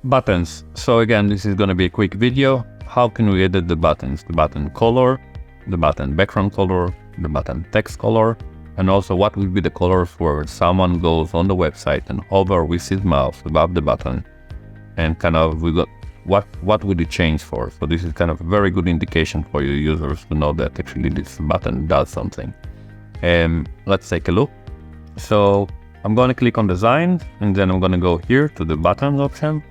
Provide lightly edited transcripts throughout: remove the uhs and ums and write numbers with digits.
Buttons. So again, this is going to be a quick video. How can we edit the buttons? The button color, the button background color, the button text color, and also what will be the colors where someone goes on the website and hover with his mouse above the button, and kind of we got what would it change for. So this is kind of a very good indication for your users to know that actually this button does something. Let's take a look. So I'm going to click on design, and then I'm going to go here to the buttons option.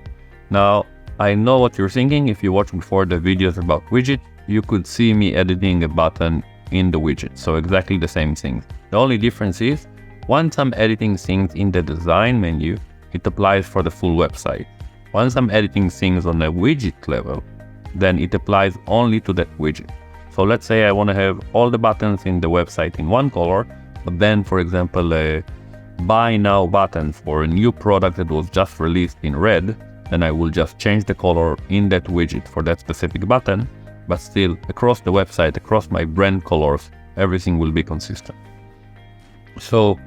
Now I know what you're thinking. If you watched before the videos about widget, you could see me editing a button in the widget. So exactly the same thing. The only difference is once I'm editing things in the design menu, it applies for the full website. Once I'm editing things on a widget level, then it applies only to that widget. So let's say I want to have all the buttons in the website in one color, but then, for example, a buy now button for a new product that was just released in red, then I will just change the color in that widget for that specific button, but still across the website, across my brand colors, everything will be consistent. So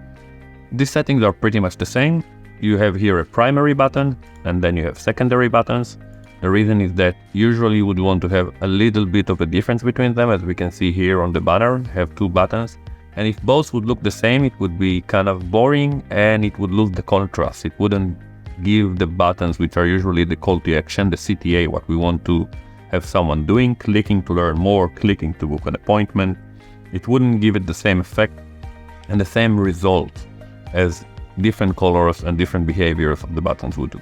these settings are pretty much the same. You have here a primary button, and then you have secondary buttons. The reason is that usually you would want to have a little bit of a difference between them. As we can see here on the banner, have two buttons. And if both would look the same, it would be kind of boring and it would lose the contrast. It wouldn't give the buttons, which are usually the call to action, the CTA, what we want to have someone doing, clicking to learn more, clicking to book an appointment. It wouldn't give it the same effect and the same result as different colors and different behaviors of the buttons would do.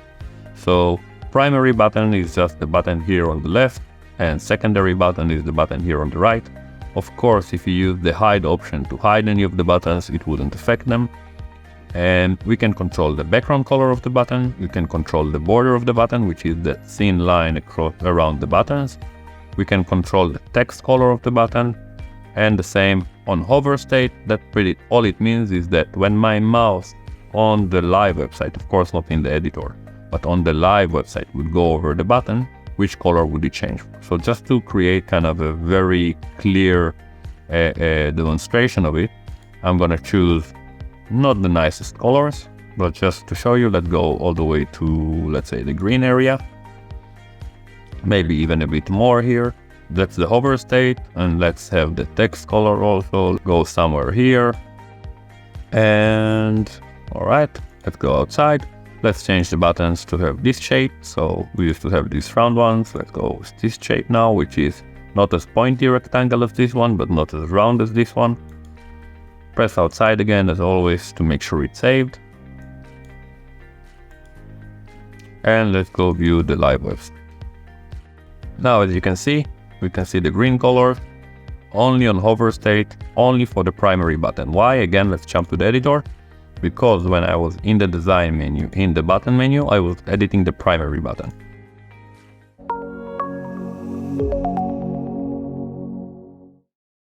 So primary button is just the button here on the left, and secondary button is the button here on the right. Of course, if you use the hide option to hide any of the buttons, it wouldn't affect them. And we can control the background color of the button. We can control the border of the button, which is that thin line around the buttons. We can control the text color of the button, and the same on hover state. All it means is that when my mouse on the live website, of course not in the editor, but on the live website would go over the button, which color would it change? So just to create kind of a very clear demonstration of it, I'm gonna choose not the nicest colors, but just to show you, let's go all the way to, let's say, the green area, maybe even a bit more here. That's the hover state, and let's have the text color also go somewhere here. And all right, let's go outside. Let's change the buttons to have this shape. So we used to have these round ones. Let's go with this shape now, which is not as pointy rectangle as this one, but not as round as this one. Press outside again, as always, to make sure it's saved. And let's go view the live website. Now, as you can see, we can see the green color only on hover state, only for the primary button. Why? Again, let's jump to the editor. Because when I was in the design menu, in the button menu, I was editing the primary button.